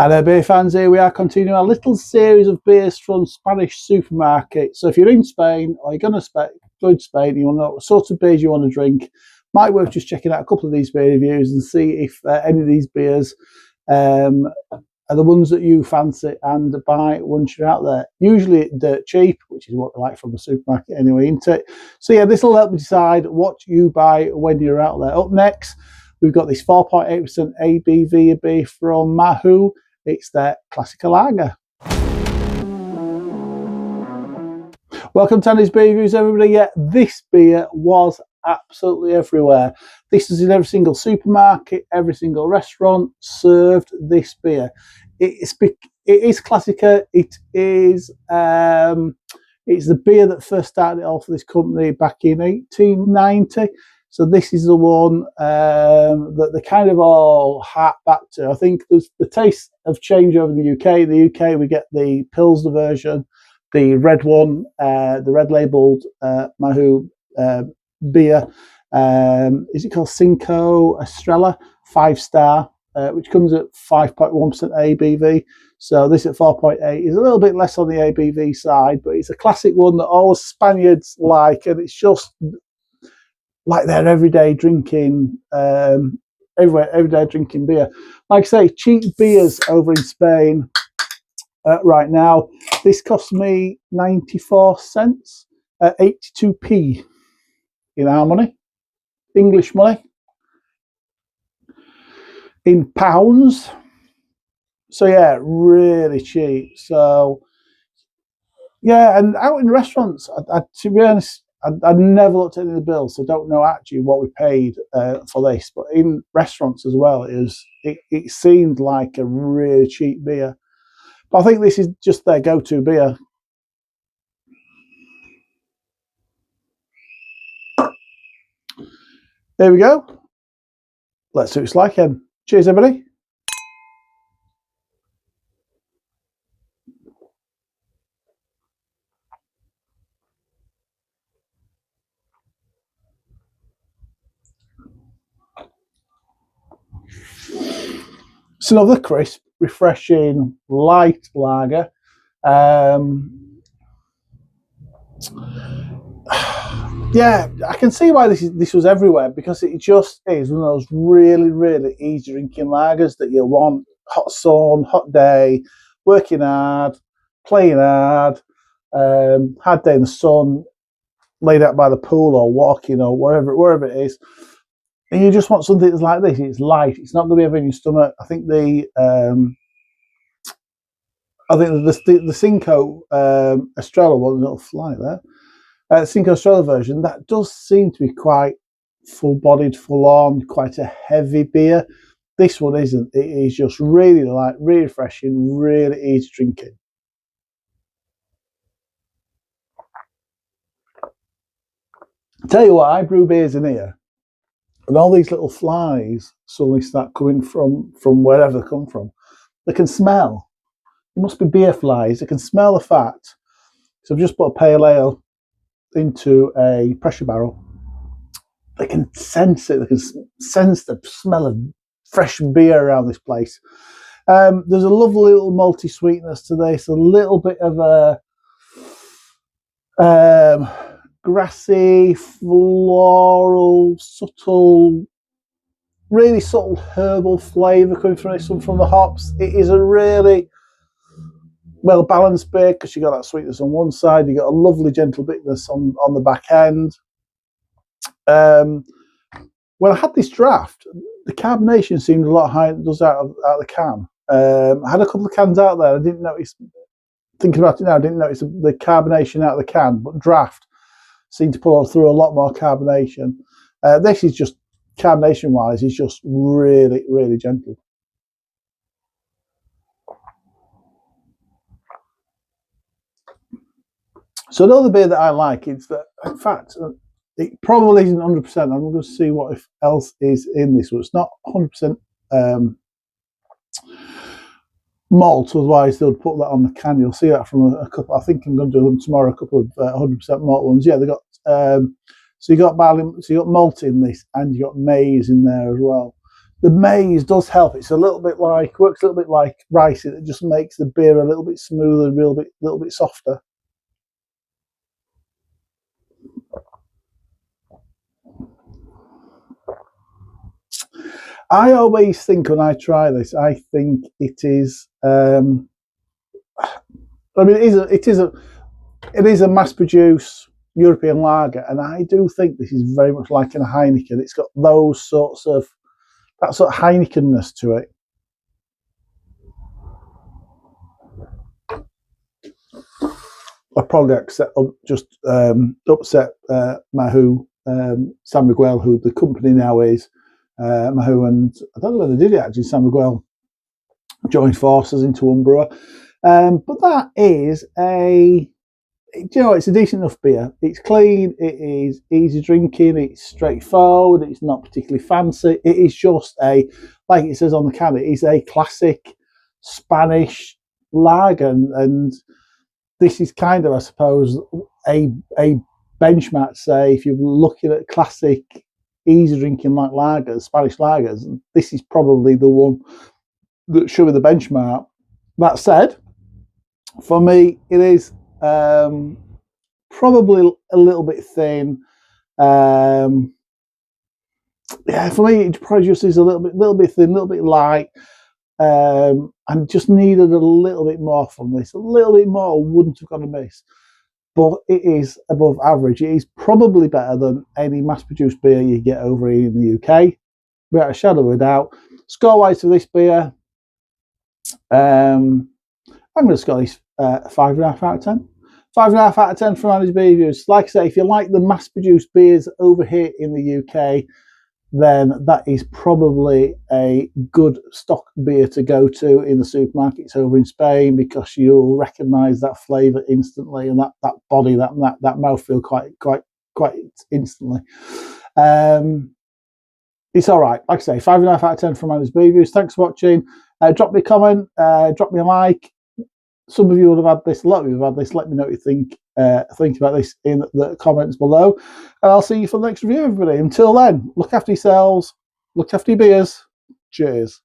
And beer fans, here we are continuing our little series of beers from Spanish supermarkets. So if you're in Spain or you're going to Spain, you want to know what sort of beers you want to drink, might worth just checking out a couple of these beer reviews and see if any of these beers are the ones that you fancy and buy once you're out there. Usually dirt cheap, which is what we like from the supermarket anyway, isn't it? So yeah, this will help me decide what you buy when you're out there. Up next, we've got this 4.8% ABV beer from Mahou. It's their Clásica lager. Welcome to Andy's Beer Reviews, everybody. Yeah, this beer was absolutely everywhere. This is in every single supermarket, every single restaurant served this beer. It is Clásica. It is it's the beer that first started it all for this company back in 1890. So this is the one that they kind of all hark back to. I think the tastes have changed over the UK. In the UK, we get the Pilsner version, the red one, the red labelled Mahou beer. Is it called Cinco Estrella 5-star, which comes at 5.1% ABV. So this at 4.8 is a little bit less on the ABV side, but it's a classic one that all Spaniards like, and it's just like their everyday drinking, everyday drinking beer. Like I say, cheap beers over in Spain right now. This cost me 94 cents, 82p in our money, English money, in pounds. So yeah, really cheap. So yeah, and out in restaurants, to be honest, I never looked at any of the bills, so don't know actually what we paid for this. But in restaurants as well, it seemed like a really cheap beer. But I think this is just their go-to beer. There we go. Let's see what it's like then. Cheers, everybody. It's another crisp, refreshing, light lager. Yeah, I can see why this was everywhere, because it just is one of those really, really easy drinking lagers that you want. Hot sun, hot day, working hard, playing hard, hard day in the sun, laid out by the pool or walking or wherever it is. And you just want something that's like this. It's light. It's not going to be heavy in your stomach. I think the Cinco Estrella one, a little fly there. Cinco Estrella version, that does seem to be quite full-bodied, full-on, quite a heavy beer. This one isn't. It is just really light, really refreshing, really easy drinking. Tell you what, I brew beers in here, and all these little flies suddenly start coming from wherever they come from. They can smell. It must be beer flies. They can smell the fat. So I've just put a pale ale into a pressure barrel. They can sense it. They can sense the smell of fresh beer around this place. There's a lovely little malty sweetness to this. A little bit of a grassy, floral, subtle, really subtle herbal flavour coming from this one from the hops. It is a really well balanced beer, because you got that sweetness on one side, you got a lovely gentle bitterness on the back end. When I had this draft, the carbonation seemed a lot higher than it does out of the can. I had a couple of cans out there. I didn't notice. Thinking about it now, I didn't notice the carbonation out of the can, but draft seemed to pull through a lot more carbonation. This is just carbonation wise, it's just really, really gentle. So another beer that I like is that, in fact, it probably isn't 100%. I'm going to see what else is in this one. It's not 100% malt, otherwise they would put that on the can. You'll see that from a couple. I think I'm going to do them tomorrow. A couple of 100% malt ones. Yeah, they got. So you got barley. So you got malt in this, and you got maize in there as well. The maize does help. It's a little bit like, works a little bit like rice. It just makes the beer a little bit smoother, a little bit softer. I always think when I try this, I think it is. I mean, it is a mass-produced European lager, and I do think this is very much like in a Heineken. It's got those sorts of that sort of Heinekenness to it. I probably upset Mahou San Miguel, who the company now is. Mahou, and I don't know whether they did it actually. San Miguel joined forces into Umbro, but that is it's a decent enough beer. It's clean, it is easy drinking, it's straightforward, it's not particularly fancy. It is just like it says on the can, it is a classic Spanish lager, and this is kind of, I suppose, a benchmark. Say, if you're looking at classic easy drinking like lagers, Spanish lagers, this is probably the one that should be the benchmark. That said, for me, it is probably a little bit thin. Yeah, for me, it probably just is a little bit thin, a little bit light. And just needed a little bit more from this. A little bit more wouldn't have gone amiss. But it is above average. It is probably better than any mass-produced beer you get over here in the UK, without a shadow of a doubt. Score-wise for this beer, I'm going to score this 5.5 out of 10. 5.5 out of 10 from Andy's Beer Reviews. Like I say, if you like the mass-produced beers over here in the UK, then that is probably a good stock beer to go to in the supermarkets over in Spain, because you'll recognise that flavour instantly, and that body, that mouthfeel quite instantly. It's all right. Like I say, 5.5 out of 10 from Andy's Beer Reviews. Thanks for watching. Drop me a comment, drop me a like. Some of you would have had this, a lot of you have had this. Let me know what you think about this in the comments below. And I'll see you for the next review, everybody. Until then, look after yourselves, look after your beers. Cheers.